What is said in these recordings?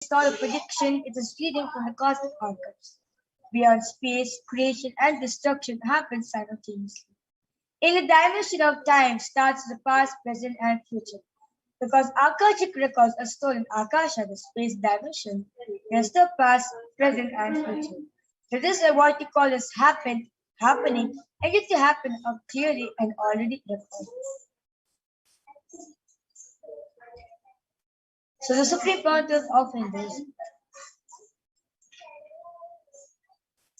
It's not a prediction, it is reading from the cosmic archives. Beyond space, creation and destruction happen simultaneously. In the dimension of time starts the past, present, and future. Because Akashic records are stored in Akasha, the space dimension, there's the past, present, and future. So this is what we call as happening, and yet to happen are clearly and already recorded. So the Supreme Pontiff of Hinduism.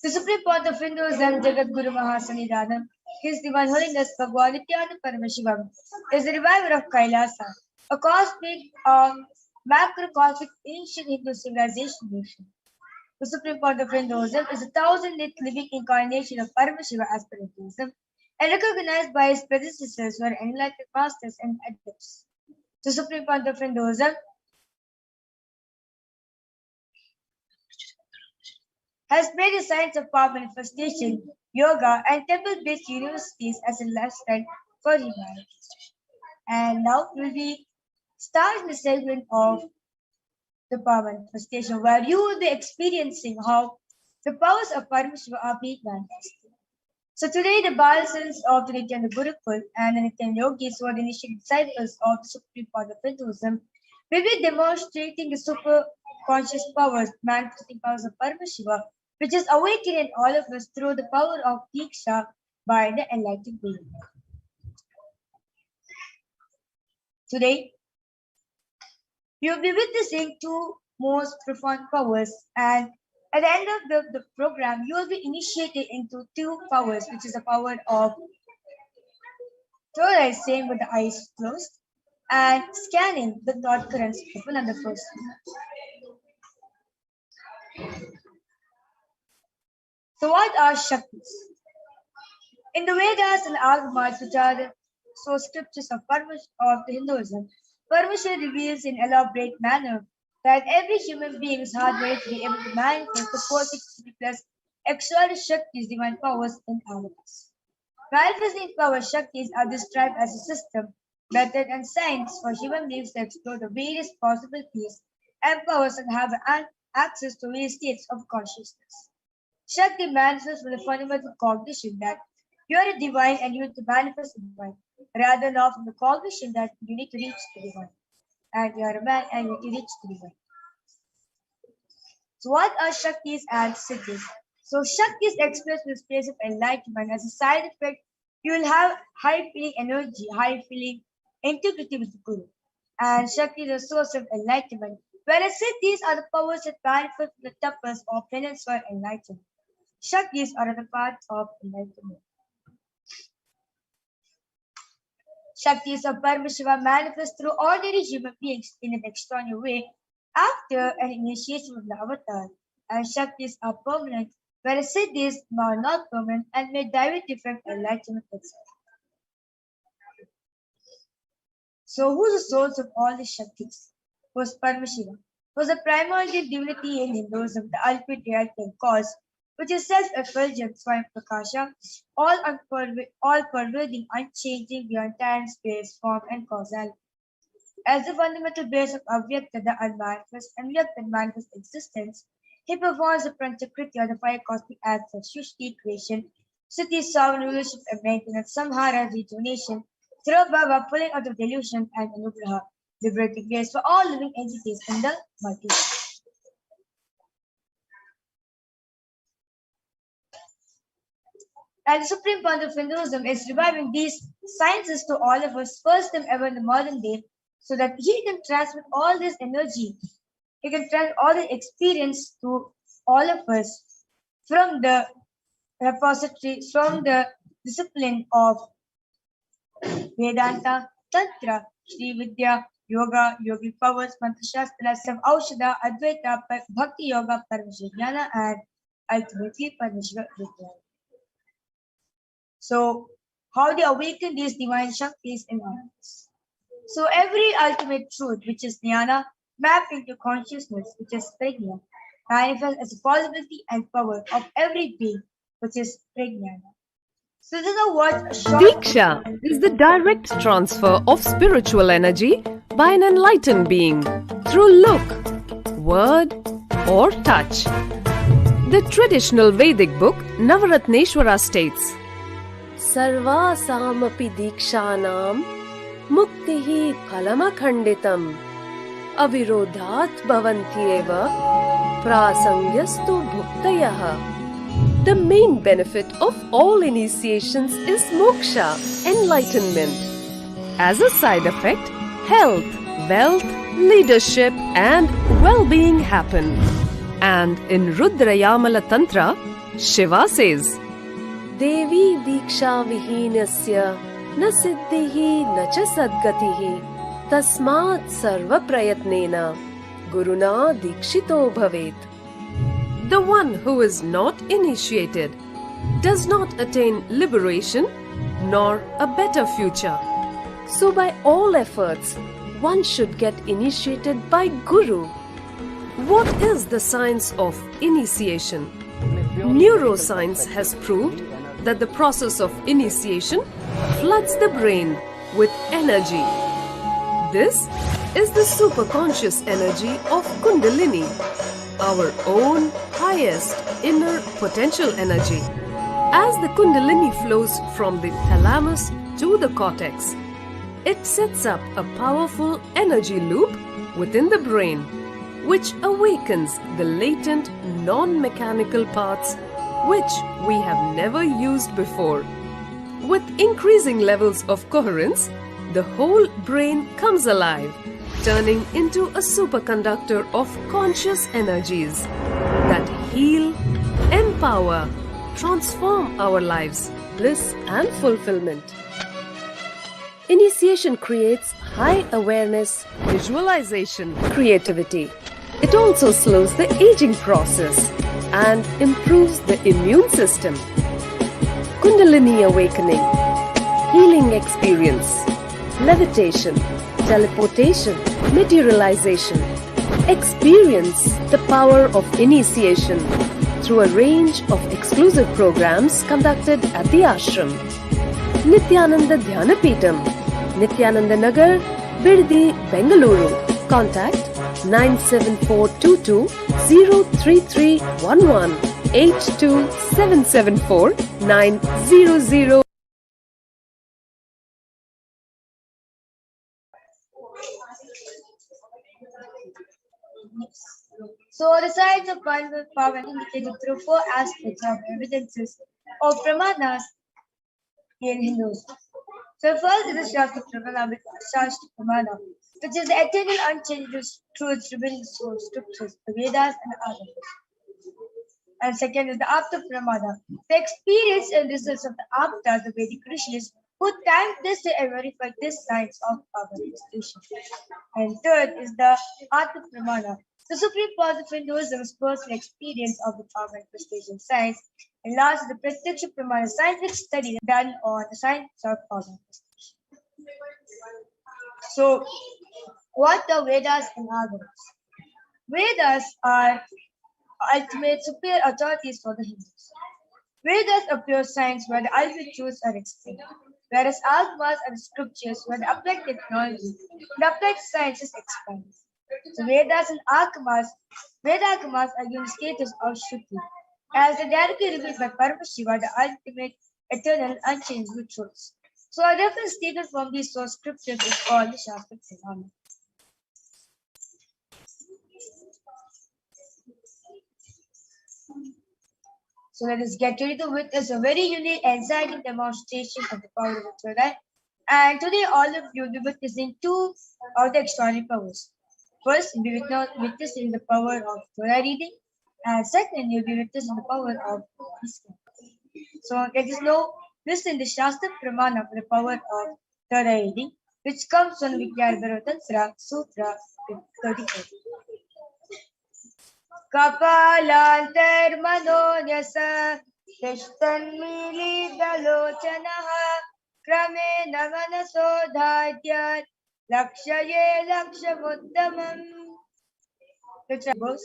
The Supreme Pontiff of Hinduism, Jagat Guru Mahasannidhanam, His Divine Holiness Bhagwan Nithyananda Paramashivam, is the reviver of Kailasa, a cosmic, macrocosmic ancient Hindu civilization nation. The Supreme Pontiff of Hinduism is a thousand-year living incarnation of Paramashiva as per Hinduism, and recognized by his predecessors who are enlightened masters and adepts. The Supreme Pontiff of Hinduism has made the science of power manifestation, yoga, and temple-based universities as a lifestyle for humanity. And now we will be starting the segment of the power manifestation, where you will be experiencing how the powers of Paramashiva are being manifested. So today, the Balasans of the Nithyananda Gurukul and the Nithyananda Yogis, who are the initial disciples of the Supreme Pontiff of Hinduism, will be demonstrating the super conscious powers, manifesting powers of Paramashiva, which is awakened in all of us through the power of Diksha by the enlightened being. Today, you will be witnessing two most profound powers, and at the end of the program, you will be initiated into two powers, which is the power of third eye seeing with the eyes closed and scanning the thought currents open on the first one. So what are Shaktis? In the Vedas and Agamas, which are the source scriptures of the Hinduism, Paramashiva reveals in elaborate manner that every human being is hardwired to be able to manifest the 460 plus extraordinary Shaktis, divine powers in all of us. Manifesting power Shaktis are described as a system, method, and science for human beings to explore the various possibilities and powers and have access to various states of consciousness. Shakti manifests with the fundamental cognition that you are a divine and you need to manifest the divine, rather than from the cognition that you need to reach the divine. And you are a man and you need to reach the divine. So what are Shaktis and Siddhis? So Shaktis expressed in the space of enlightenment. As a side effect, you will have high feeling energy, high feeling integrity with the Guru. And Shakti is a source of enlightenment. Whereas Siddhis are the powers that manifest the tapas or penance for enlightenment. Shaktis are the parts of enlightenment. Shaktis of Paramashiva manifest through ordinary human beings in an extraordinary way after an initiation of the avatar. And Shaktis are permanent, whereas Siddhis are not permanent and may directly from enlightenment itself. So who is the source of all the Shaktis? Was Paramashiva. Was the primordial divinity in Hinduism, the ultimate reality and cause, which is self-effulgent, Swayam Prakasha, all pervading, unchanging beyond time, space, form, and causality. As the fundamental base of Avyakta, the unmanifest, and Vyakta, and manifest existence, he performs the Panchakriti or the five cosmic acts of Shushti, creation, Sati, sovereign rulership and maintenance, Samhara, rejuvenation, Tirobhava, pulling out of delusion, and Anugraha, liberating grace for all living entities in the multiverse. And the Supreme Pontiff of Hinduism is reviving these sciences to all of us, first time ever in the modern day, so that he can transmit all this energy, he can transmit all the experience to all of us from the repository, from the discipline of Vedanta, Tantra, Sri Vidya, Yoga, Yogic powers, Mantra Shastra, Sam Aushada, Advaita, Bhakti Yoga, Paramashivoham, and ultimately Paramashiva Vidya. So, how they awaken these divine Shaktis in us. So, every ultimate truth, which is Jnana, mapped into consciousness, which is Prajna, manifests as a possibility and power of every being, which is Prajnana. So, this is what Diksha is the direct transfer of spiritual energy by an enlightened being through look, word, or touch. The traditional Vedic book Navaratneshwara states, Sarvasamapi dikshanam muktihi phalamakhanditam avirodhat bhavantyeva prasangyastu bhuktayaha. The main benefit of all initiations is moksha, enlightenment. As a side effect, health, wealth, leadership and well-being happen. And in Rudrayamala Tantra, Shiva says, Devi diksha vihinasya na siddhihi na cha sadgatihi tasmat sarva prayatnena guruna dikshito bhavet. the one who is not initiated does not attain liberation nor a better future. So by all efforts, one should get initiated by Guru. What is the science of initiation? Neuroscience has proved that the process of initiation floods the brain with energy. This is the superconscious energy of Kundalini, our own highest inner potential energy. As the Kundalini flows from the thalamus to the cortex, it sets up a powerful energy loop within the brain, which awakens the latent non-mechanical parts which we have never used before. With increasing levels of coherence, the whole brain comes alive, turning into a superconductor of conscious energies that heal, empower, transform our lives, Bliss and fulfillment. Initiation creates high awareness, visualization, creativity. It also slows the aging process and improves the immune system. Kundalini awakening, healing experience, levitation, teleportation, materialization. Experience the power of initiation through a range of exclusive programs conducted at the ashram. Nithyananda Dhyanapitham, Nithyananda Nagar, Birdi, Bengaluru. Contact 97422 03311 82774 900. So the science of power indicated through four aspects of evidences or pramanas in Hinduism. So first is the Shastra Pramana, which is the eternal unchanged truths revealed through scriptures, the Vedas and others. And second is the Apta Pramana, the experience and results of the Aptas, the Vedic rishis, who time tested and verified this science of power manifestation. And third is the Atma Pramana, the supreme cause of Hinduism's personal experience of the power manifestation science. And last is the Pratyaksha Pramana, scientific study done on the science of power manifestation. So, what are Vedas and Agamas? Vedas are ultimate superior authorities for the Hindus. Vedas are pure science where the ultimate truths are explained, whereas Agamas are the scriptures where the applied technology, the applied science is explained. So Vedas and Agamas, Veda-Agamas are given status of Shruti, as they directly revealed by Paramashiva, the ultimate, eternal, unchangeable truths. So a reference stated from these source scriptures is called the Shastra Pramana. So let us get ready to witness a very unique and exciting demonstration of the power of the third eye. And today all of you will be witnessing two of the extraordinary powers. First, you'll be witnessing the power of third eye reading, and second, you'll be witnessing the power of wisdom. So let us know listen the Shastra Pramana for the power of third eye reading, which comes from Vigyarbhara Tantra Sutra 34. Kapalantarmanonyasa Tishtanmilidalochanaha Kramena manasodhatyat Lakshaye lakshamuddamam. The goes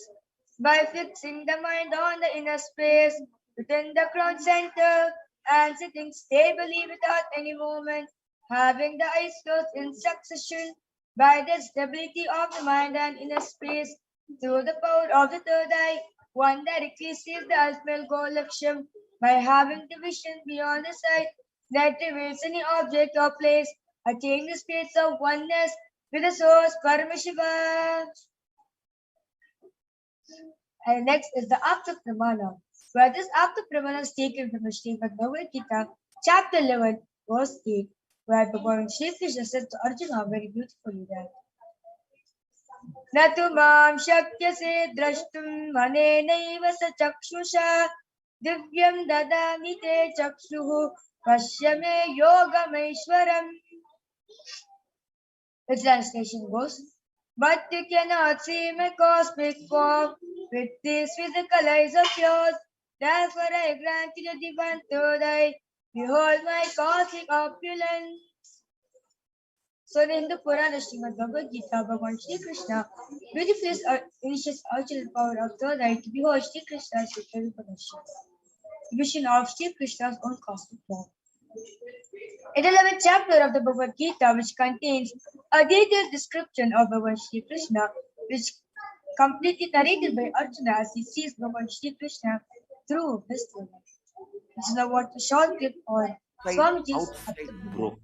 by fixing the mind on the inner space within the crown center and sitting stably without any movement, having the eyes closed in succession. By the stability of the mind and inner space, Through the power of the third eye, one directly sees the ultimate goal Laksham by having the vision beyond the sight that reveals any object or place, attaining the states of oneness with the source Paramashivoham. And next is the Apta Pramana, where this Apta Pramana is taken from the Srimad Bhagavad Gita, chapter 11, verse 8, where Bhagavan Shri Krishna says to Arjuna very beautifully that न तु मां शक्यसे द्रष्टुम् अनेनैव स चक्षुषा दिव्यं ददामि ते चक्षुः पश्य मे योगमैश्वरम्. The translation goes, but you cannot see my cosmic form with these physical eyes of yours. Therefore I grant you the divine third eye. Behold my cosmic opulence. So in the Purana Srimad Bhagavad Gita, Bhagavan Shri Krishna beautifully initiates Arjuna power of third eye to behold Shri Krishna's superior Parashakti, vision of Shri Krishna's own cosmic form. In the 11th chapter of the Bhagavad Gita, which contains a detailed description of Bhagavan Shri Krishna, which completely narrated by Arjuna as he sees Bhagavan Shri Krishna through his third eye. This is now what a short clip on Swamiji's outside broke.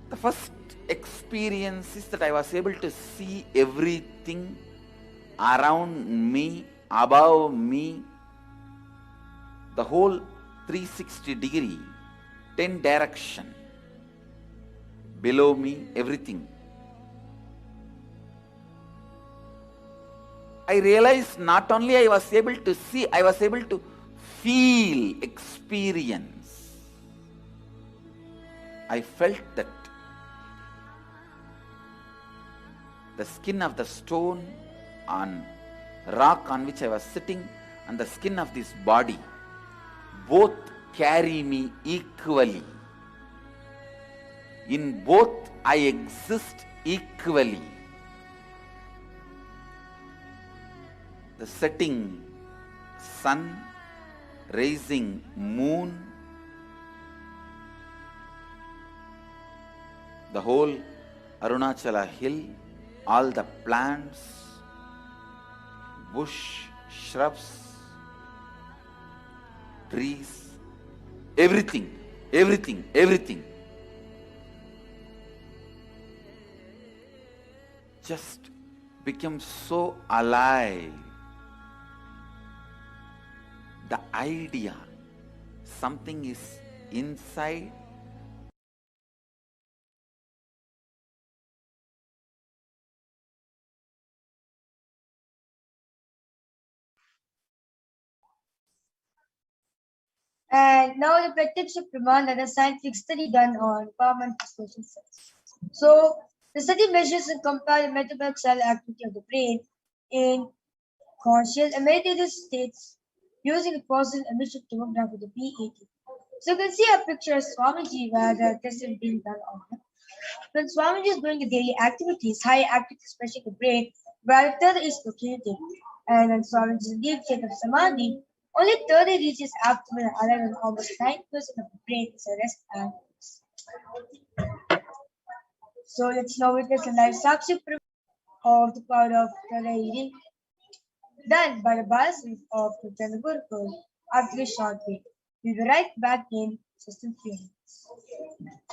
The first experience is that I was able to see everything around me, above me, the whole 360 degree, 10 direction, below me, everything. I realized not only I was able to see, I was able to feel, experience. I felt that the skin of the stone on rock on which I was sitting and the skin of this body both carry me equally. In both I exist equally. The setting sun, rising moon, the whole Arunachala hill, all the plants, bush, shrubs, trees, everything, everything, everything. Just became so alive. The idea, something is inside. And now the Pratyaksha Pramana, the scientific study done on common social cells. So the study measures and compares the metabolic cell activity of the brain in conscious and meditative states using the positive emission tomograph with the PET. So you can see a picture of Swamiji where the test is being done on him. When Swamiji is doing the daily activities, high activity, especially the brain, where the third is located. And when Swamiji is in deep state of Samadhi, only 30 reaches abdomen and 11, almost 9% of the brain is a rest and peace. So let's now witness a live Sakshi of the power of the reading done by the Balasins of the Gurukul after this short break. We'll be right back in just a few minutes.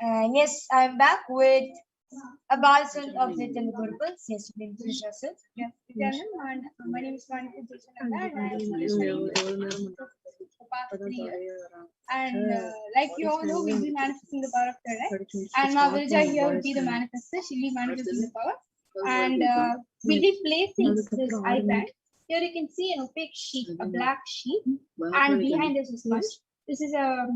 And yes, I'm back with a balance of the Telugu. Yes, you can introduce yourself. Yeah, and my name is Nithyananda, and I am studying for the past 3 years. And like you all know, we'll be manifesting the power of third eye. And now Virja here will be the manifester. She'll be manifesting the power. And we'll be placing this eye band. Here you can see an opaque sheet, a black sheet, and behind us is sponge. This is a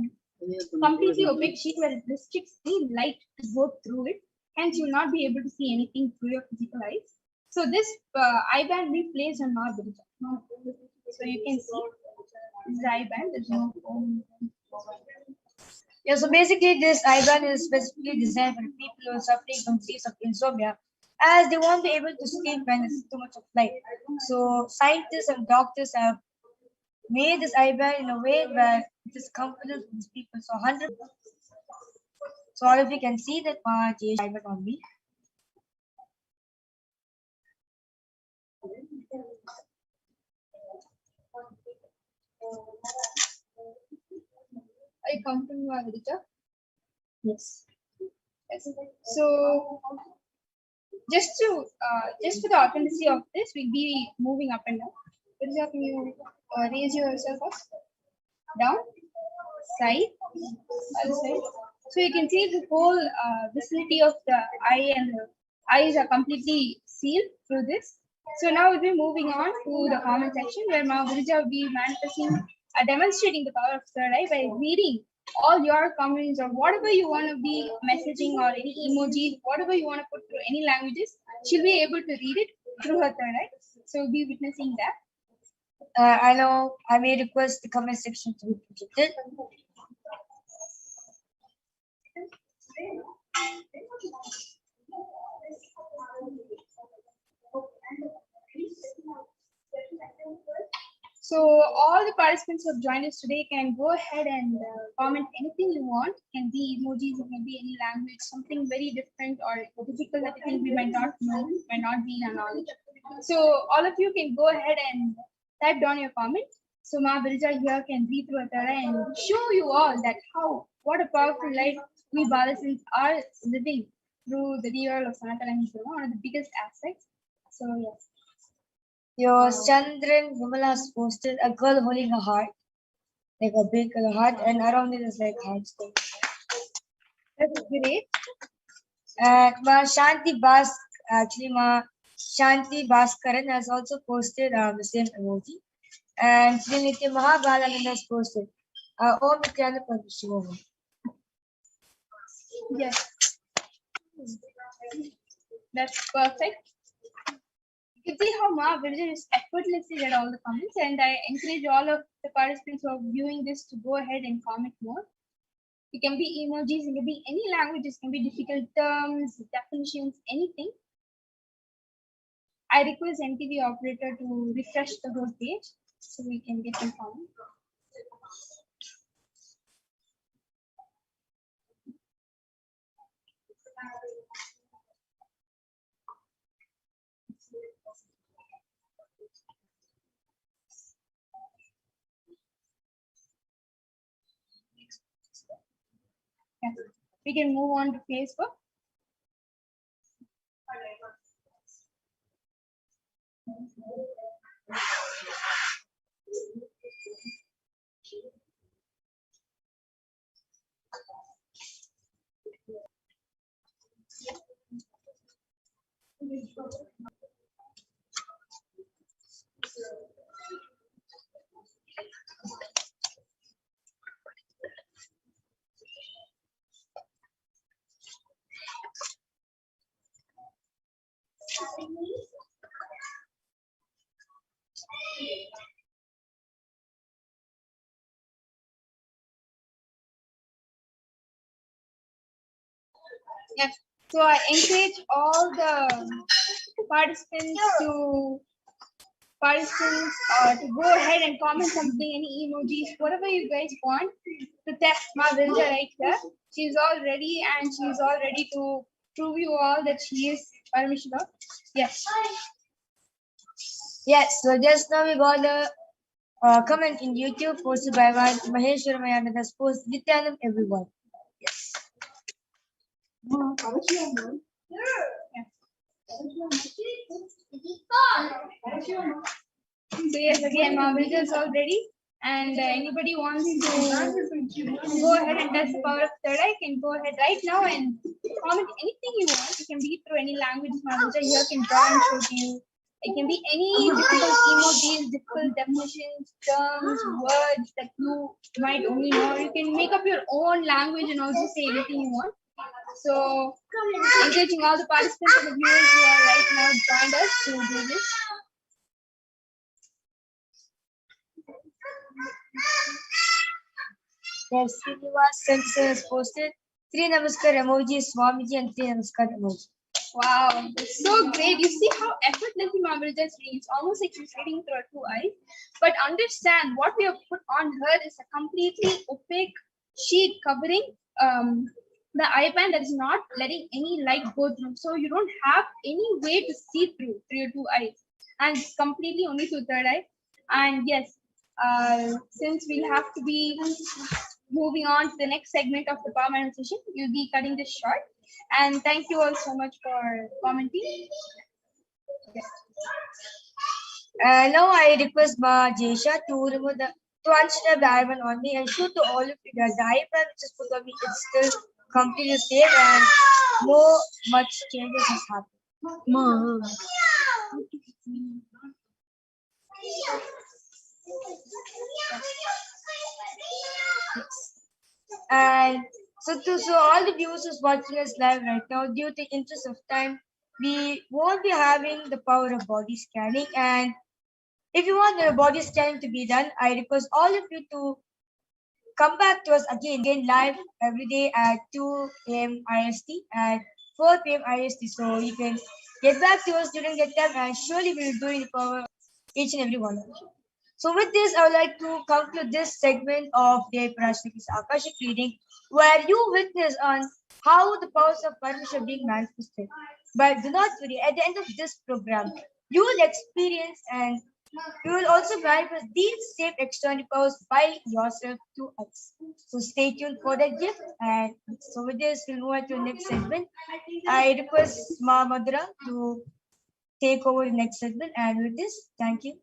completely opaque sheet where it restricts the light to go through it. Hence, you will not be able to see anything through your physical eyes. So this eye band we placed on our Virja. So you can see this is the eye band. There's no foam. Yeah, so basically this IBAN is specifically designed for people who are suffering from disease of insomnia, as they won't be able to sleep when there's too much of light. So scientists and doctors have made this IBAN in a way where it is comfortable for these people. So 100. So all of you can see that IBAN on me. Are you comfortable, Virja? Yes. Yes. So just for the authenticity of this, we'll be moving up and down. Virja, can you raise yourself up, down, side, other side. So you can see the whole vicinity of the eye, and the eyes are completely sealed through this. So now we'll be moving on to the comment section, where now Virja will be manifesting, demonstrating the power of third eye by reading all your comments or whatever you want to be messaging, or any emojis, whatever you want to put through any languages. She'll be able to read it through her third eye. So we'll be witnessing that. I know I may request the comment section to be projected. So all the participants who have joined us today can go ahead and comment anything you want. It can be emojis, it can be any language, something very different or difficult that you think we might not know, might not be in our knowledge. So all of you can go ahead and type down your comments. So Ma Virja here can read through Atara and show you all that what a powerful light we Balasins are living through the real of Sanatana Dharma, one of the biggest aspects. So yes. Your Chandran Vimala has posted a girl holding a heart, like a big heart, and around it is like hearts. That's great. And Ma Shanti Bhaskaran has also posted the same emoji. And Sri Nitya Mahabalanan has posted Om Nithyananda Paramashivam. Yes. That's perfect. You can see how Ma Virja is effortlessly read all the comments, and I encourage all of the participants who are viewing this to go ahead and comment more. It can be emojis, it can be any languages, it can be difficult terms, definitions, anything. I request NTV operator to refresh the whole page so we can get them comment. We can move on to Facebook. Yes. So I encourage all the participants to go ahead and comment something, any emojis, whatever you guys want to test Ma Virja right here. She's all ready, and she's all ready to prove you all that she is Paramashivoham. Yes. Yes, so just now we got a comment in YouTube posted by Maheshwaramayana that's posted Nithyanam everyone. Yes. So yes, again, Marvel is all ready. And anybody wants to go ahead and test the power of third eye can go ahead right now and comment anything you want. You can be through any language Marvel here can draw and show to you. It can be any difficult emojis, difficult definitions, terms, words that you might only know. You can make up your own language and also say anything you want. So, encouraging all the participants and the viewers who are right now joined us to do this. Yes, Srinivas Sensor has posted 3 Namaskar emojis, Swamiji, and 3 Namaskar emojis. Wow, that's so great. You see how effortlessly Mamrita reads, almost like she's reading through her 2 eyes. But understand what we have put on her is a completely opaque sheet covering the eye band that is not letting any light go through. So you don't have any way to see through your 2 eyes. And it's completely only through third eye. And yes, since we'll have to be moving on to the next segment of the power manifestation, we'll be cutting this short. And thank you all so much for commenting. Yes. Now I request Ma Jesha to remove to unsnap the eye band on me and show to all of you that the eye band which is put on me is still completely safe and no much changes has happened. Ma. And so all the viewers watching us live right now, due to interest of time, we won't be having the power of body scanning. And if you want the body scanning to be done, I request all of you to come back to us again live every day at 2 a.m. IST and 4 p.m. IST. So you can get back to us during that time, and surely we will do it for each and every one of you. So with this, I would like to conclude this segment of the Parashakti's Akashic reading, where you witness on how the powers of Paramashivoham are being manifested. But do not worry, at the end of this program, you will experience and you will also manifest these same external powers by yourself to us. So stay tuned for that gift. And so with this, we'll move on to the next segment. I request Ma Madhura to take over the next segment. And with this, thank you.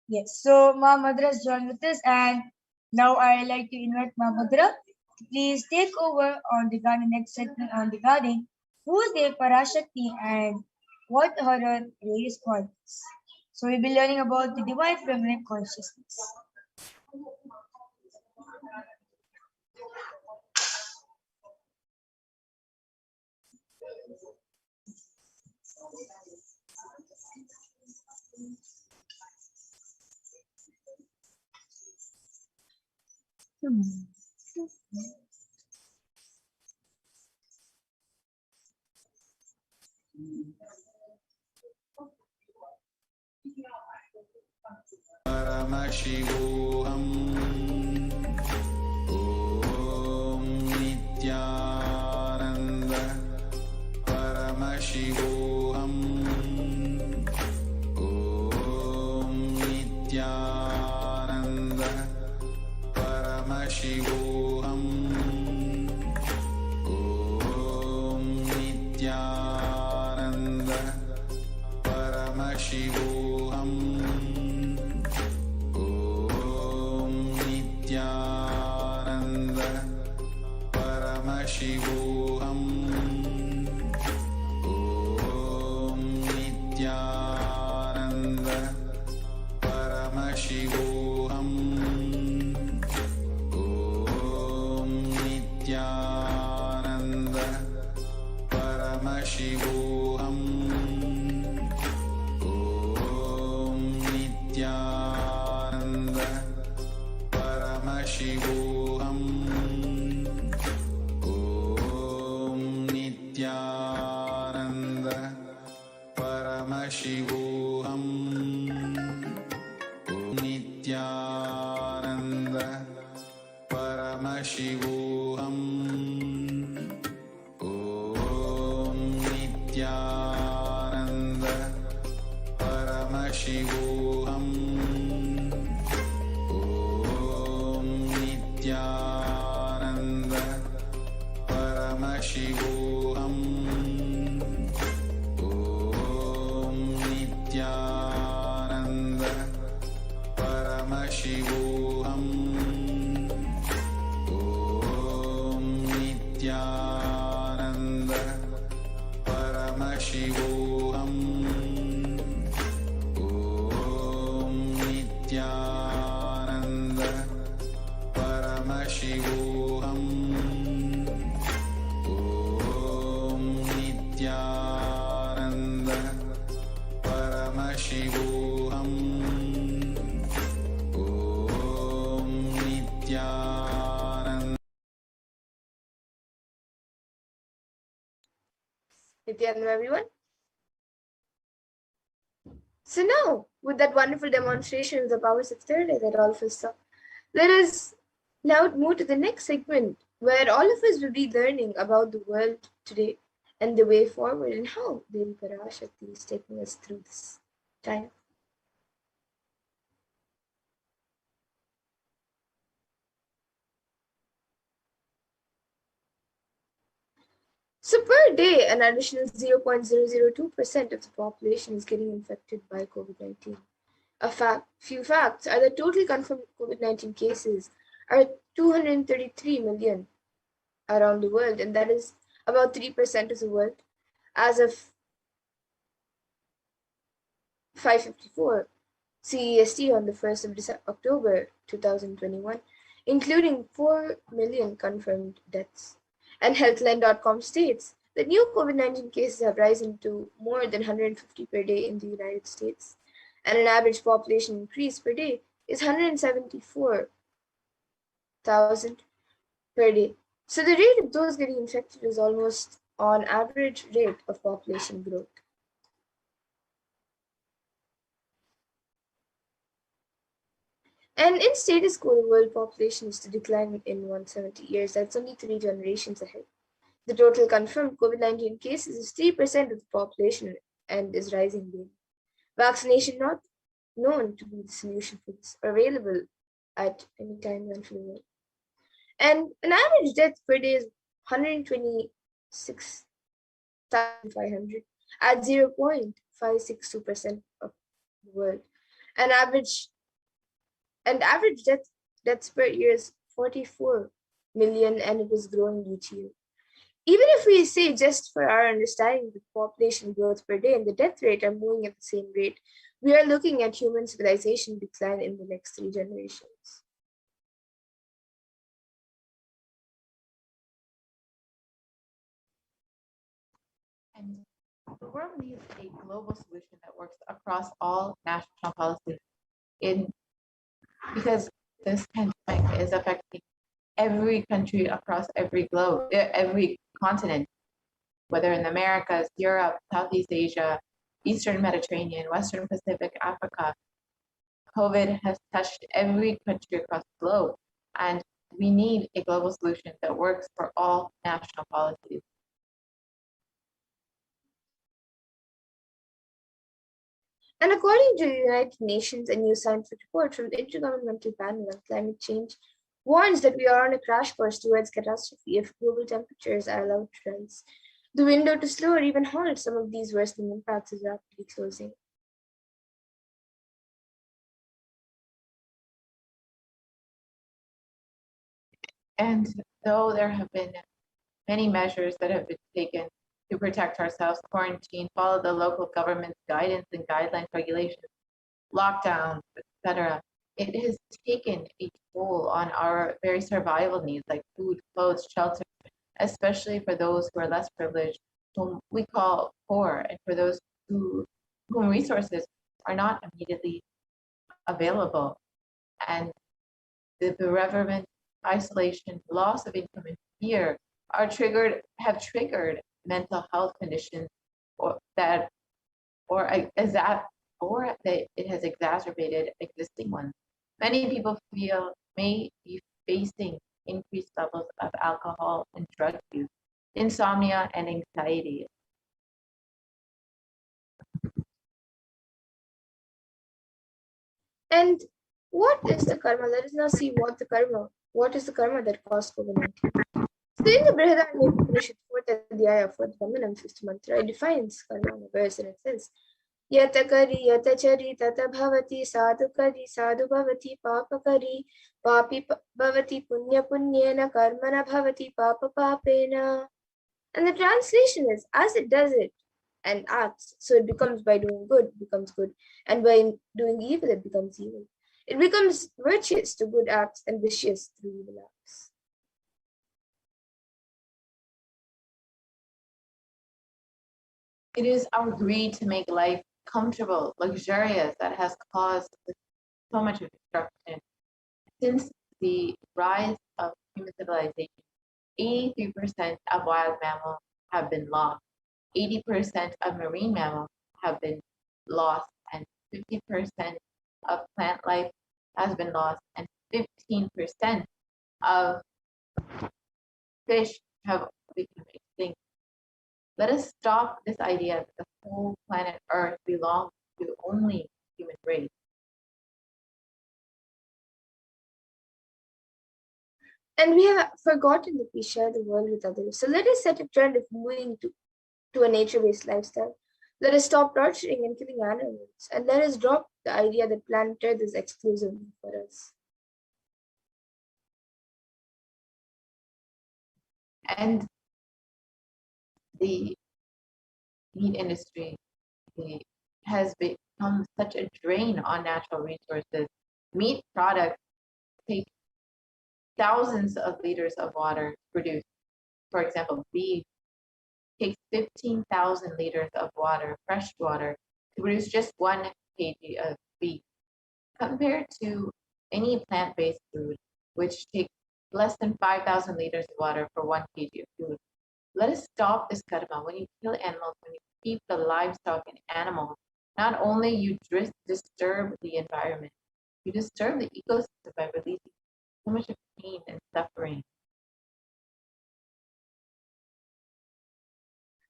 Yes, so Ma Madhura has joined with us, and now I like to invite Ma Madhura to please take over on the next segment on regarding who's the Parashakti and what are her various qualities. So we'll be learning about the divine feminine consciousness. Paramashivoham. Om Nithyananda Paramashivoham. Om Nithyananda Paramashivoham. Om Nithyananda Paramashivoham. Om Nithyananda Paramashivoham. Om Nithyananda Paramashivoham. Om Nithyananda Paramashivoham. Om Nithyananda Paramashivoham. Om Nithyananda Paramashivoham. Om Nithyananda Paramashivoham. Om Nithyananda Paramashivoham. Om Nithyananda Paramashivoham. Om Nithyananda Paramashivoham. Om Nithyananda Paramashivoham. Om Nithyananda Paramashivoham. Om Nithyananda Paramashivoham. Om Nithyananda. Nithyananda, everyone. So now, with that wonderful demonstration of the powers of third eye that all of us saw, let us now move to the next segment where all of us will be learning about the world today and the way forward and how Devi Parashakti is taking us through this time. So per day, an additional 0.002% of the population is getting infected by COVID-19. Few facts are that total confirmed COVID-19 cases are 233 million around the world, and that is about 3% of the world as of 5:54 CEST on the 1st of October 2021, including 4 million confirmed deaths. And Healthline.com states that new COVID-19 cases have risen to more than 150 per day in the United States, and an average population increase per day is 174,000 per day. So the rate of those getting infected is almost on average rate of population growth. And in status quo, the world population is to decline in 170 years. That's only 3 generations ahead. The total confirmed COVID-19 cases is 3% of the population and is rising daily. Vaccination not known to be the solution for this, available at any time for the world. And an average death per day is 126,500 at 0.562% of the world. And average deaths per year is 44 million, and it is growing each year. Even if we say, just for our understanding, the population growth per day and the death rate are moving at the same rate, we are looking at human civilization decline in the next 3 generations. And the world needs a global solution that works across all national policies because this pandemic is affecting every country across every globe, every continent, whether in the Americas, Europe, Southeast Asia, Eastern Mediterranean, Western Pacific, Africa. COVID has touched every country across the globe, and we need a global solution that works for all national policies. And according to the United Nations, a new scientific report from the Intergovernmental Panel on Climate Change warns that we are on a crash course towards catastrophe if global temperatures are allowed to rise. The window to slow or even halt some of these worsening impacts is rapidly closing. And though there have been many measures that have been taken to protect ourselves, quarantine, follow the local government's guidance and guidelines, regulations, lockdowns, etc., it has taken a toll on our very survival needs like food, clothes, shelter, especially for those who are less privileged, whom we call poor, and for those whom resources are not immediately available. And the bereavement, isolation, loss of income, and fear have triggered mental health conditions, that it has exacerbated existing ones. Many people may be facing increased levels of alcohol and drug use, insomnia, and anxiety. And what is the karma? Let us now see what is the karma that caused COVID-19. So in the Brihadaranyaka Upanishad, 4th Adhyaya, 4th Brahmanam, 5th mantra, it defines karma in a verse, and it says, Yata kari, yata chari, tata bhavati, sadhu kari, sadhu bhavati, papa kari, papi bhavati, punya punyena, karmana bhavati, papa papena. And the translation is, as it does it and acts, so it becomes by doing good, becomes good, and by doing evil, it becomes evil. It becomes virtuous to good acts and vicious through evil acts. It is our greed to make life comfortable, luxurious, that has caused so much destruction. Since the rise of human civilization, 83% of wild mammals have been lost, 80% of marine mammals have been lost, and 50% of plant life has been lost, and 15% of fish have become extinct. Let us stop this idea that the whole planet Earth belongs to only human race. And we have forgotten that we share the world with others. So let us set a trend of moving to a nature-based lifestyle. Let us stop torturing and killing animals. And let us drop the idea that planet Earth is exclusive for us. And the meat industry has become such a drain on natural resources. Meat products take thousands of liters of water to produce. For example, beef takes 15,000 liters of water, fresh water, to produce just 1 kg of beef, compared to any plant-based food, which takes less than 5,000 liters of water for 1 kg of food. Let us stop this karma. When you kill animals, when you keep the livestock and animals, not only you disturb the environment, you disturb the ecosystem by releasing so much of pain and suffering.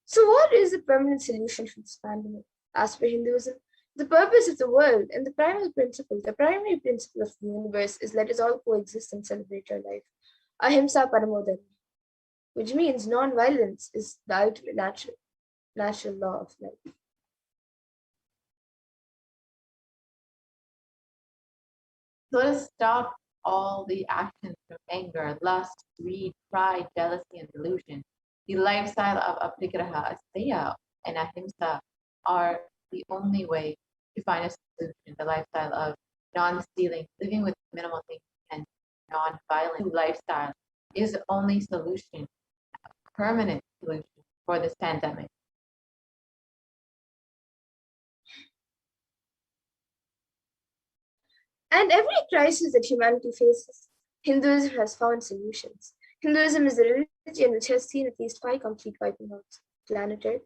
So what is the permanent solution for this pandemic? As per Hinduism, the purpose of the world and the primary principle of the universe is let us all coexist and celebrate our life. Ahimsa Paramo Dharma, which means non-violence is the ultimate natural law of life. So let us stop all the actions from anger, lust, greed, pride, jealousy, and delusion. The lifestyle of aparigraha, asteya, and ahimsa are the only way to find a solution. The lifestyle of non-stealing, living with minimal things, and non-violent lifestyle is the only solution, a permanent solution for this pandemic. And every crisis that humanity faces, Hinduism has found solutions. Hinduism is the religion which has seen at least 5 complete wiping outs of planet Earth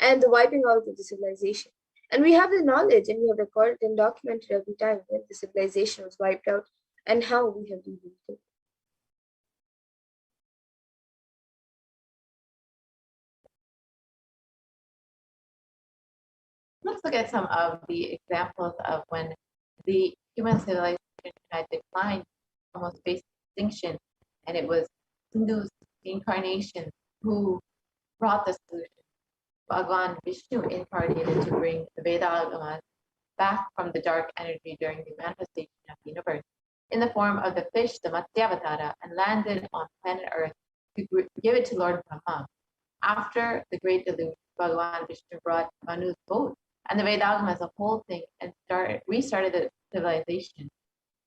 and the wiping out of the civilization. And we have the knowledge, and we have recorded and documented every time when the civilization was wiped out and how we have rebuilt it. Let's look at some of the examples of when the human civilization had declined, almost faced extinction, and it was Hindus, incarnation, who brought the solution. Bhagwan Vishnu incarnated to bring the Veda Agamas back from the dark energy during the manifestation of the universe in the form of the fish, the Matsyavatara, and landed on planet Earth to give it to Lord Brahma. After the great deluge, Bhagwan Vishnu brought Manu's boat and the Vedagam as a whole thing and restarted the civilization.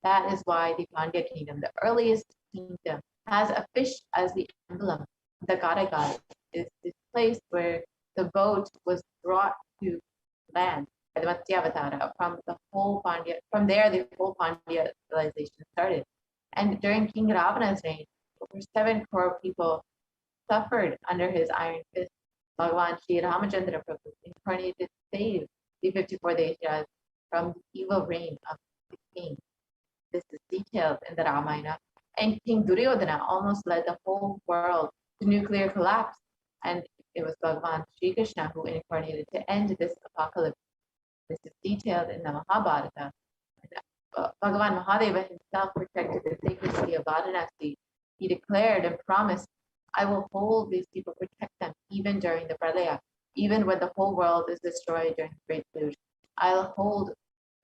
That is why the Pandya kingdom, the earliest kingdom, has a fish as the emblem. The Gadagal is this place where the boat was brought to land by the Matsyavatara from the whole Pandya. From there, the whole Pandya civilization started. And during King Ravana's reign, over 7 crore people suffered under his iron fist. Bhagavan Sri Ramachandra Prabhu incarnated to save the 54 Deshas from the evil reign of the king. This is detailed in the Ramayana. And King Duryodhana almost led the whole world to nuclear collapse. And it was Bhagavan Sri Krishna who incarnated to end this apocalypse. This is detailed in the Mahabharata. Bhagavan Mahadeva himself protected the sacred city of Varanasi. He declared and promised, I will hold these people, protect them, even during the Pralaya, even when the whole world is destroyed during the Great Deluge. I'll hold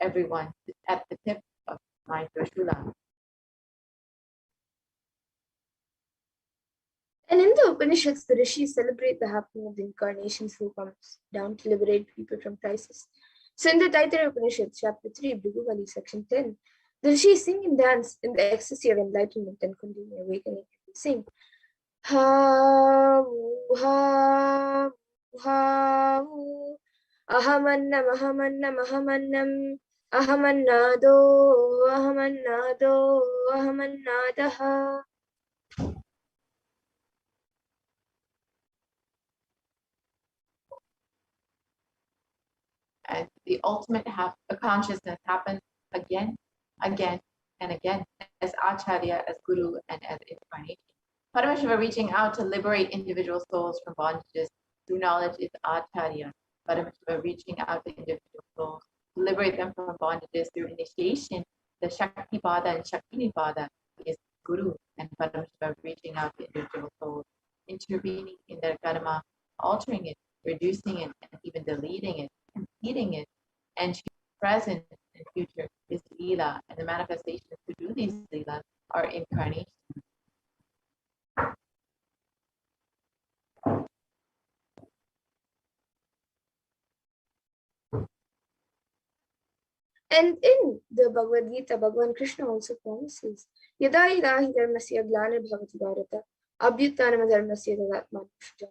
everyone at the tip of my Trishula. And in the Upanishads, the Rishis celebrate the happening of the incarnations who comes down to liberate people from crisis. So in the Taittiriya Upanishad, chapter 3, Bhriguvali, section 10, the Rishis sing and dance in the ecstasy of enlightenment and Kundalini awakening. They sing, Ha ha ha ahamannam ahamannam ahamannam ahamannado ahamannado ahamannadaha. And the ultimate consciousness happens again, again, and again as Acharya, as Guru, and as incarnation. Paramashiva reaching out to liberate individual souls from bondages through knowledge is Acharya. Paramashiva reaching out to individual souls to liberate them from bondages through initiation, the Shakti Pada and Shakti Pada is Guru, and Paramashiva reaching out to individual souls, intervening in their karma, altering it, reducing it, and even deleting it, completing it, and present and future is Leela, and the manifestations to do these Leela are incarnations. And in the Bhagavad Gita, Bhagavan Krishna also promises, Yada ilahi dharmasya glana bhavati bharata, abhyuttanama dharmasya tadatman pushja.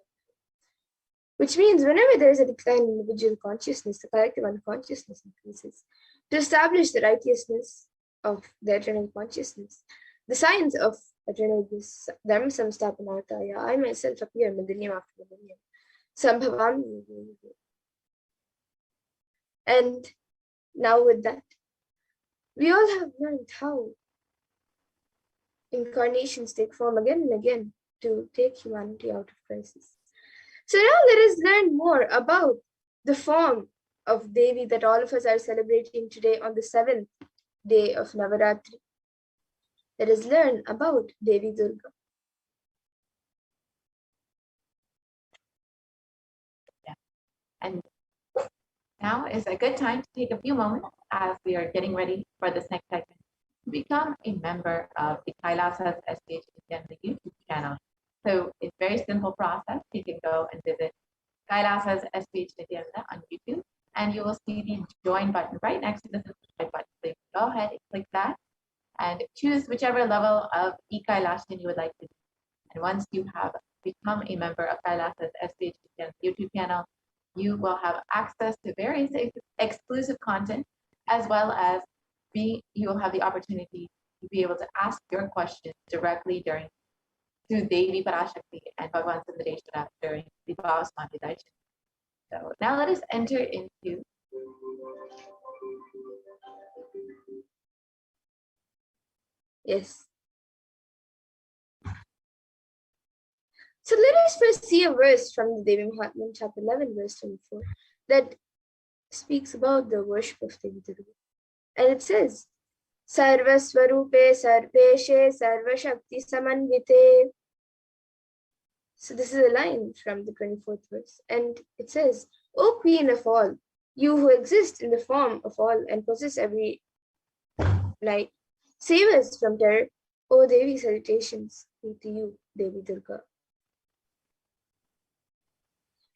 Which means whenever there is a decline in individual consciousness, the collective unconsciousness increases. To establish the righteousness of the eternal consciousness, the science of eternal bliss, dharma samstapanartaya, I myself appear millennium after millennium. Sambhavami. And now with that, we all have learned how incarnations take form again and again to take humanity out of crisis. So now let us learn more about the form of Devi that all of us are celebrating today on the 7th day of Navaratri. Let us learn about Devi Durga. Yeah. And now is a good time to take a few moments as we are getting ready for this next segment to become a member of the Kailasas HDH Nithyananda YouTube channel. So it's a very simple process. You can go and visit Kailasas HDH Nithyananda on YouTube, and you will see the join button right next to the subscribe button. So you can go ahead and click that and choose whichever level of e-Kailashan you would like to do. And once you have become a member of Kailasas HDH Nithyananda YouTube channel, you will have access to various exclusive content, as well as you will have the opportunity to be able to ask your questions directly to Devi Parashakti and Bhagavan Sundareshwara during the Bhavasmati Darshan. So now let us enter into Yes. So let us first see a verse from the Devi Mahatmya, chapter 11, verse 24, that speaks about the worship of Devi Durga. And it says, Sarva Swarupe Sarveshe Sarva Shakti Samanvite. So this is a line from the 24th verse. And it says, O Queen of all, you who exist in the form of all and possess every light, save us from terror. O Devi, salutations be to you, Devi Durga.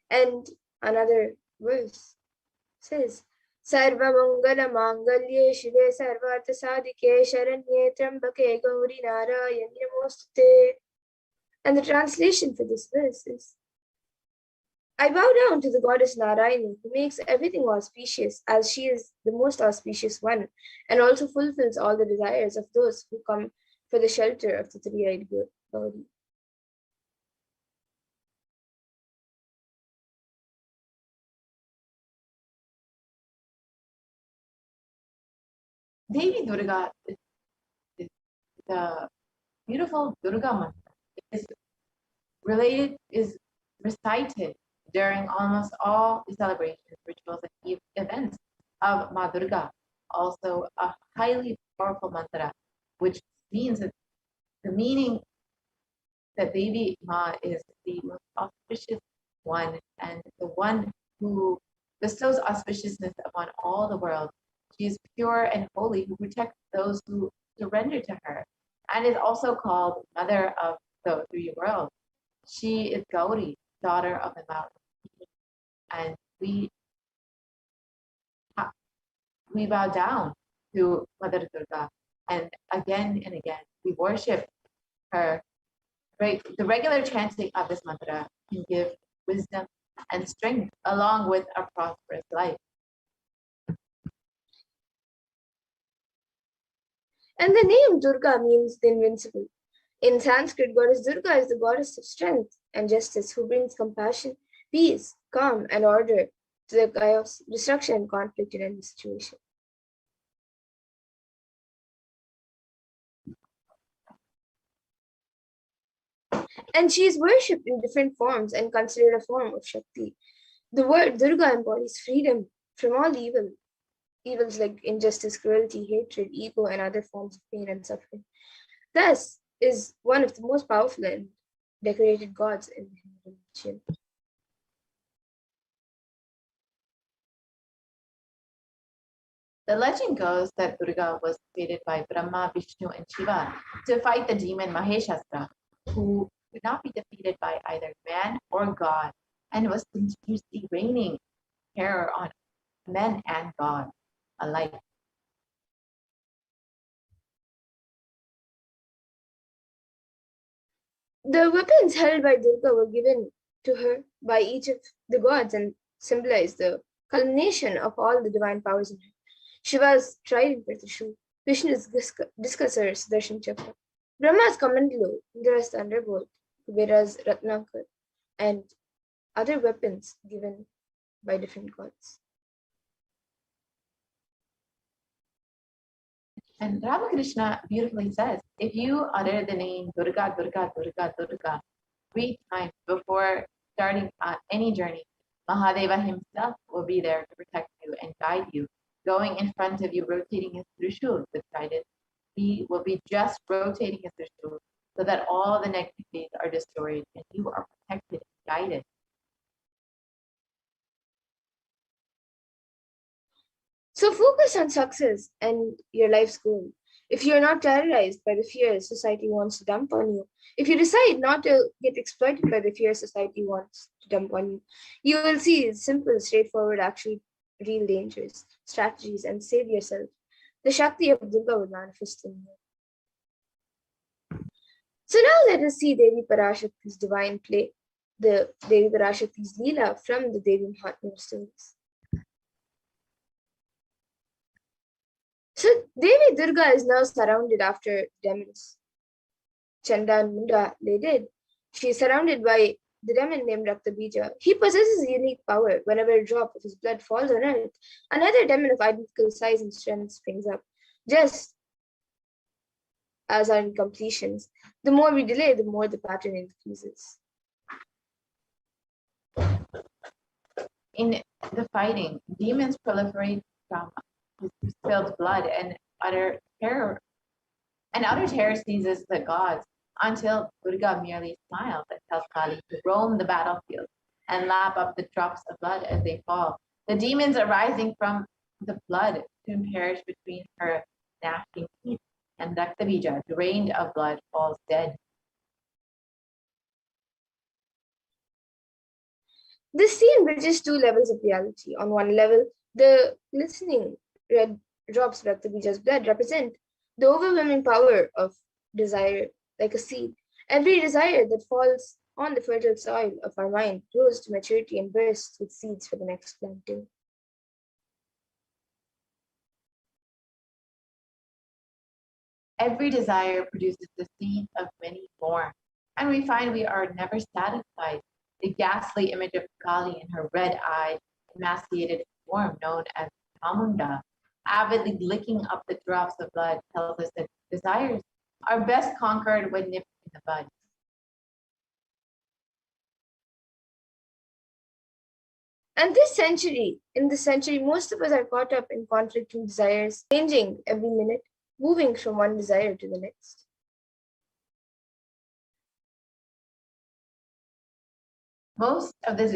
And another verse says, Sarva Mangala Mangalye Shive Sarvartha Sadike Sharanye Trambake Gauri Narayani Namostute. And the translation for this verse is, I bow down to the goddess Narayani, who makes everything auspicious, as she is the most auspicious one, and also fulfills all the desires of those who come for the shelter of the three-eyed Gauri. Devi Durga is the beautiful Durga mantra. Is recited during almost all the celebrations, rituals, and events of Ma Durga. Also a highly powerful mantra, which means that the meaning that Devi Ma is the most auspicious one and the one who bestows auspiciousness upon all the world. She is pure and holy, who protects those who surrender to her, and is also called Mother of the three worlds. She is Gauri, daughter of the mountain, and we bow down to Mother Durga, and again we worship her. The regular chanting of this mantra can give wisdom and strength along with a prosperous life. And the name Durga means the invincible. In Sanskrit, goddess Durga is the goddess of strength and justice who brings compassion, peace, calm, and order to the chaos, destruction, and conflict in any situation. And she is worshipped in different forms and considered a form of Shakti. The word Durga embodies freedom from all evils like injustice, cruelty, hatred, ego, and other forms of pain and suffering. Thus, is one of the most powerful and decorated gods in Hindu religion. The legend goes that Durga was created by Brahma, Vishnu, and Shiva to fight the demon Maheshastra, who could not be defeated by either man or God, and was continuously raining terror on men and God alike. The weapons held by Durga were given to her by each of the gods and symbolize the culmination of all the divine powers in her. Shiva's trident or Trishul, Vishnu's discussor Sudarshan Chakra, Brahma's Kamandalo, Indra's thunderbolt, Kubera's Ratnakar, and other weapons given by different gods. And Ramakrishna beautifully says, if you utter the name Durga, Durga, Durga, Durga 3 times before starting on any journey, Mahadeva himself will be there to protect you and guide you, going in front of you, rotating his Trishul with guidance. He will be just rotating his Trishul so that all the negativities are destroyed and you are protected and guided. So focus on success and your life's goal. If you're not terrorized by the fears society wants to dump on you, if you decide not to get exploited by the fears society wants to dump on you, you will see simple, straightforward, actually real dangers, strategies, and save yourself. The Shakti of Durga will manifest in you. So now let us see Devi Parashakti's divine play, the Devi Parashakti's Leela from the Devi Mahatmya stories. So Devi Durga is now surrounded after demons. Chanda and Munda lay dead. She is surrounded by the demon named Raktabija. He possesses unique power. Whenever a drop of his blood falls on earth, another demon of identical size and strength springs up. Just as our incompletions. The more we delay, the more the pattern increases. In the fighting, demons proliferate from spilled blood and utter terror. And utter terror seizes the gods until Durga merely smiles and tells Kali to roam the battlefield and lap up the drops of blood as they fall. The demons arising from the blood soon perish between her gnashing teeth, and Raktabija, drained of blood, falls dead. This scene bridges two levels of reality. On one level, the glistening red drops of Raktabija's blood represent the overwhelming power of desire, like a seed. Every desire that falls on the fertile soil of our mind grows to maturity and bursts with seeds for the next planting. Every desire produces the seed of many more, and we find we are never satisfied. The ghastly image of Kali in her red-eyed, emaciated form known as Chamunda, avidly licking up the drops of blood, tells us that desires are best conquered when nipped in the bud. And in this century, most of us are caught up in conflicting desires, changing every minute, moving from one desire to the next. Most of the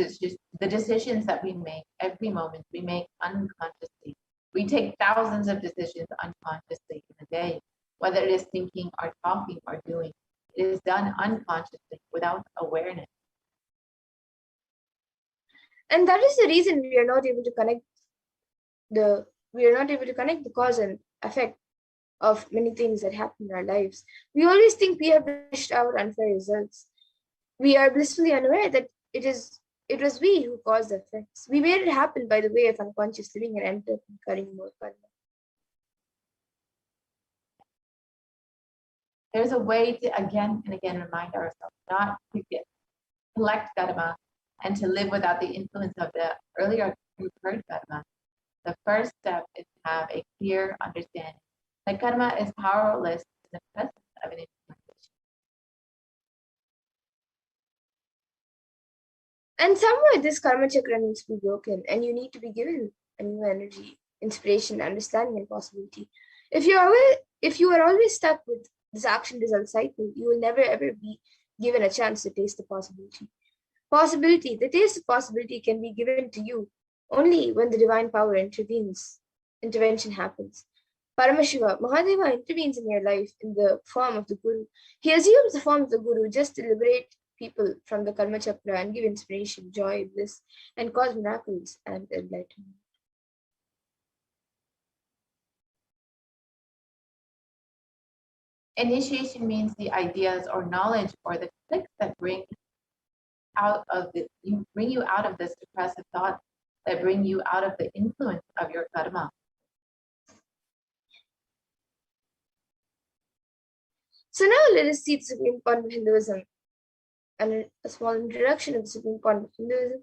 decisions that we make every moment, we make unconsciously. We take thousands of decisions unconsciously in a day, whether it is thinking or talking or doing. It is done unconsciously without awareness. And that is the reason we are not able to connect the cause and effect of many things that happen in our lives. We always think we have dished out unfair results. We are blissfully unaware that it was we who caused the effects. We made it happen by the way of unconscious living and ended up incurring more karma. There's a way to again and again remind ourselves not to collect karma and to live without the influence of the earlier recurred karma. The first step is to have a clear understanding that karma is powerless in the presence of an implementation. And somewhere this karma chakra needs to be broken, and you need to be given a new energy, inspiration, understanding, and possibility. If you are always stuck with this action-result cycle, you will never ever be given a chance to taste the possibility. The taste of possibility can be given to you only when the divine power intervention happens. Paramashiva, Mahadeva intervenes in your life in the form of the Guru. He assumes the form of the Guru just to liberate people from the karma chakra and give inspiration, joy, bliss, and cause miracles and enlightenment. Initiation means the ideas or knowledge or the clicks that bring you out of this depressive thought, that bring you out of the influence of your karma. So now let us see the Supreme Point of Hinduism and a small introduction of the Supreme Point of Hinduism.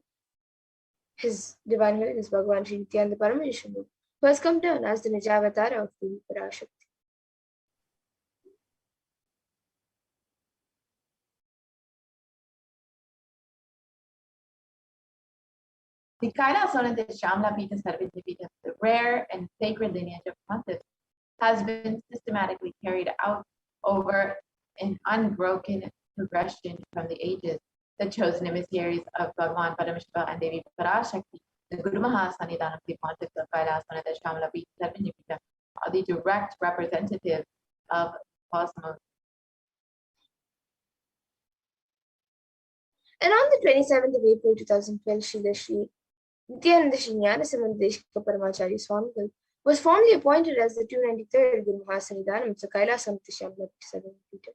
His Divine Holiness Bhagavan Sri Nithyananda Paramashivam, who has come down as the Nijavatara of the Parashakti. The Kailasana Shamla Pita Sarvijapita, the rare and sacred lineage of pontiffs, has been systematically carried out over an unbroken progression from the ages. The chosen emissaries of Bhagavan Paramashiva and Devi Parashakti, the Guru Mahasannidhan of the pontiffs of Kailasana Shamla Pita Sarvijapita, are the direct representatives of cosmos. And on the 27th of April 2012, Srila Sri Nithyananda Paramashivam Paramacharya Swamigal was formally appointed as the 293rd Guru Mahasannidhanam of the Kailasana Shamla Pita,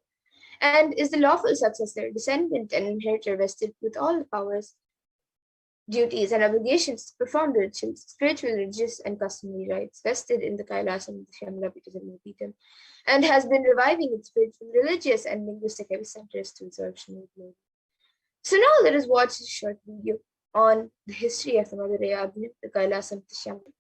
and is the lawful successor, descendant, and inheritor vested with all the powers, duties, and obligations to perform the rituals, spiritual, religious, and customary rites vested in the Kailasana Shamla Pita, and has been reviving its spiritual, religious, and linguistic epicenters to absorption of glory. So now let us watch this short video on the history of the Mother Yagna, the Kailasana Shamla.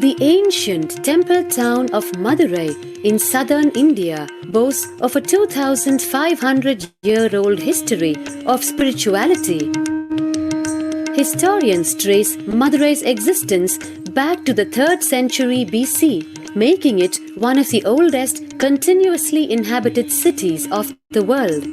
The ancient temple town of Madurai in southern India boasts of a 2,500-year-old history of spirituality. Historians trace Madurai's existence back to the 3rd century BC, making it one of the oldest continuously inhabited cities of the world.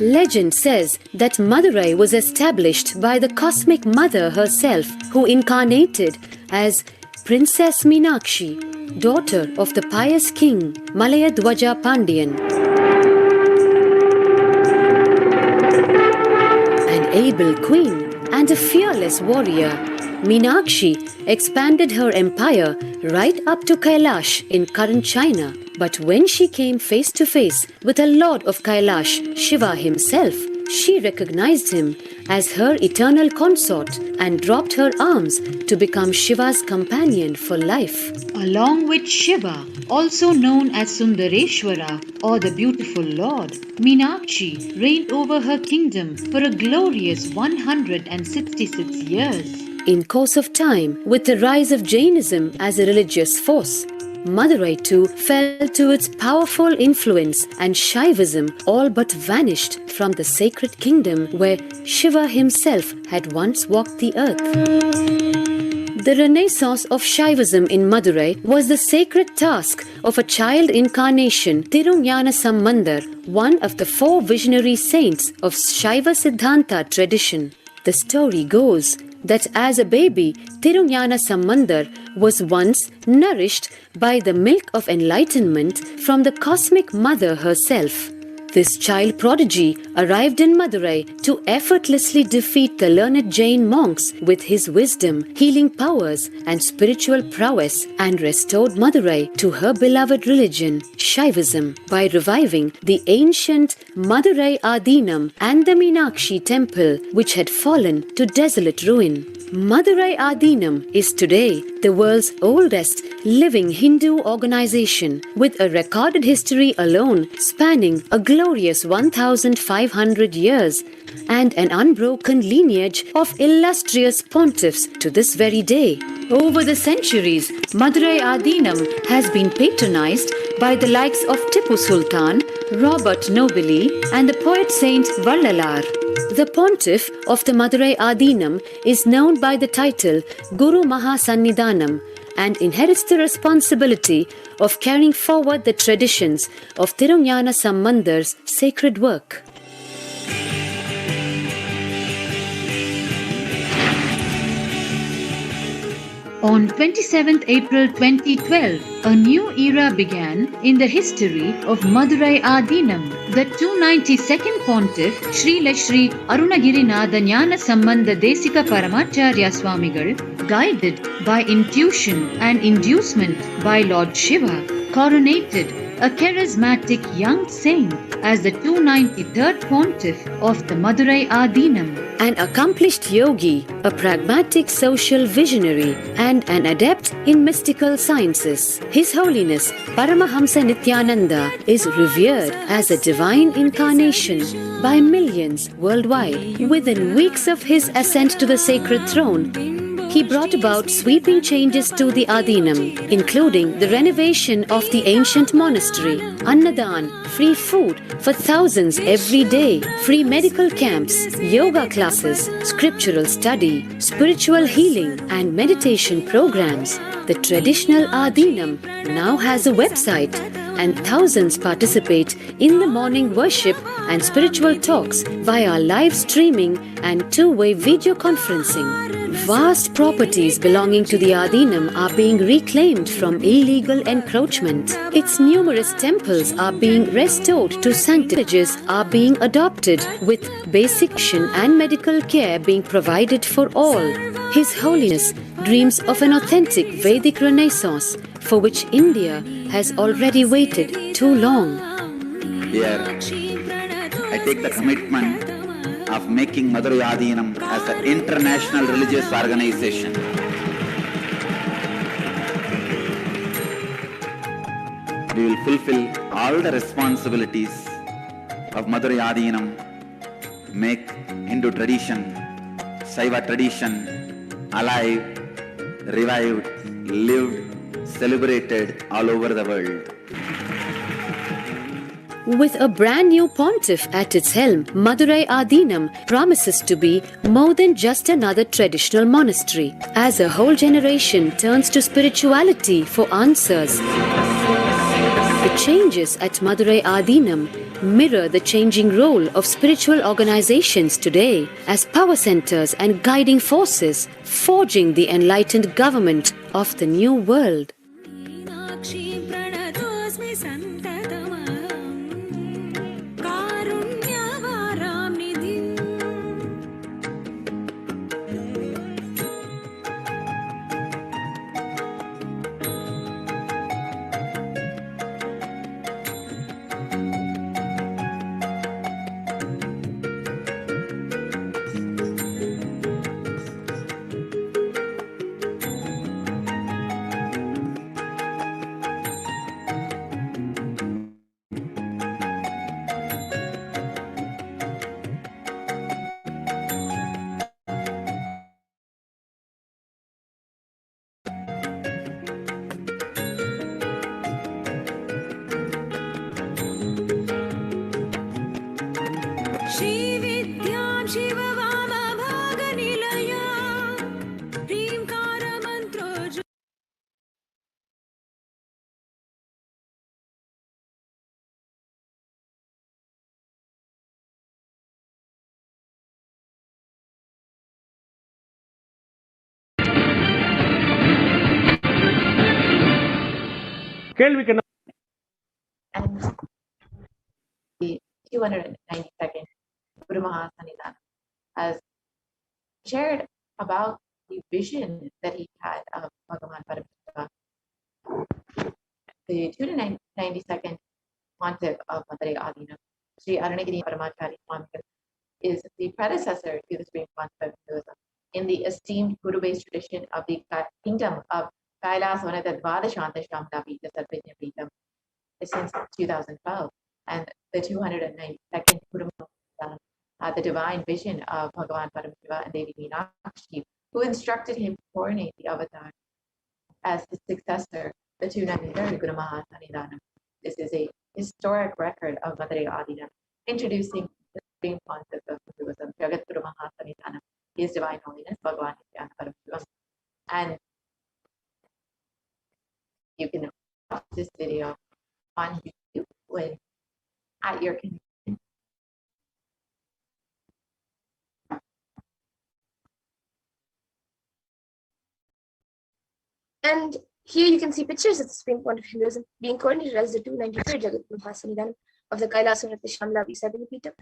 Legend says that Madurai was established by the cosmic mother herself, who incarnated as Princess Meenakshi, daughter of the pious king Malayadwaja Pandian. An able queen and a fearless warrior, Meenakshi expanded her empire right up to Kailash in current China. But when she came face to face with a lord of Kailash, Shiva himself, she recognized him as her eternal consort and dropped her arms to become Shiva's companion for life. Along with Shiva, also known as Sundareshwara or the beautiful Lord, Meenakshi reigned over her kingdom for a glorious 166 years. In course of time, with the rise of Jainism as a religious force, Madurai too fell to its powerful influence, and Shaivism all but vanished from the sacred kingdom where Shiva himself had once walked the earth. The renaissance of Shaivism in Madurai was the sacred task of a child incarnation, Tirunjana Sambandar, one of the 4 visionary saints of Shaiva Siddhanta tradition. The story goes that as a baby, Tirunjana Sambandar was once nourished by the milk of enlightenment from the cosmic mother herself. This child prodigy arrived in Madurai to effortlessly defeat the learned Jain monks with his wisdom, healing powers, and spiritual prowess, and restored Madurai to her beloved religion, Shaivism, by reviving the ancient Madurai Adinam and the Meenakshi temple, which had fallen to desolate ruin. Madurai Adinam is today the world's oldest living Hindu organization, with a recorded history alone spanning a glorious 1,500 years and an unbroken lineage of illustrious pontiffs to this very day. Over the centuries, Madurai Adinam has been patronized by the likes of Tipu Sultan, Robert Nobili, and the poet saint Vallalar. The pontiff of the Madurai Adinam is known by the title Guru Mahasannidhanam and inherits the responsibility of carrying forward the traditions of Tirunjana Sambandar's sacred work. On 27th April 2012, a new era began in the history of Madurai Adinam. The 292nd Pontiff, Srila Sri Arunagirinatha Jnana Sambandha Desika Paramacharya Swamigal, guided by intuition and inducement by Lord Shiva, coronated a charismatic young saint as the 293rd Pontiff of the Madurai Adinam. An accomplished yogi, a pragmatic social visionary, and an adept in mystical sciences, His Holiness Paramahamsa Nithyananda is revered as a divine incarnation by millions worldwide. Within weeks of his ascent to the sacred throne, he brought about sweeping changes to the Adinam, including the renovation of the ancient monastery, Annadan, free food for thousands every day, free medical camps, yoga classes, scriptural study, spiritual healing, and meditation programs. The traditional Adinam now has a website, and thousands participate in the morning worship and spiritual talks via live streaming and two-way video conferencing. Vast properties belonging to the Adinam are being reclaimed from illegal encroachment. Its numerous temples are being restored to sanctuaries are being adopted, with basic and medical care being provided for all. His Holiness dreams of an authentic Vedic Renaissance for which India has already waited too long. Here, I take the commitment of making Madurai Adinam as an international religious organization. We will fulfill all the responsibilities of Madurai Adinam, make Hindu tradition, Saiva tradition alive, revived, lived, celebrated all over the world. With a brand new pontiff at its helm, Madurai Adinam promises to be more than just another traditional monastery. As a whole generation turns to spirituality for answers, the changes at Madurai Adinam mirror the changing role of spiritual organizations today as power centers and guiding forces, forging the enlightened government of the new world. And the 292nd Guru Mahasanidana has shared about the vision that he had of Bhagavan Paramashiva. The 292nd pontiff of Madurai Adinam, Sri Arunagiri Paramacharya Swamigal, is the predecessor to the Supreme Pontiff of Hinduism in the esteemed Guru-based tradition of the kingdom of Kailasvanata Dvadashanta Shamla Pita Sarvijna Pita since 2012. And the 292nd Guru had the divine vision of Bhagavan Paramashiva and Devi Meenakshi, who instructed him to coronate the avatar as his successor, the 293rd Guru Mahasanidana. This is a historic record of Madurai Adinam, introducing the Supreme Pontiff of Hinduism, Jagat Guru Mahasanidana, His Divine Holiness, Bhagavan Nithyananda Paramashivam. And you can watch this video on YouTube when at your convenience. And here you can see pictures of the Supreme Pontiff of Hinduism being coordinated as the 293rd Jagat Mahasanidana of the Kailasvanata Shamla Pita.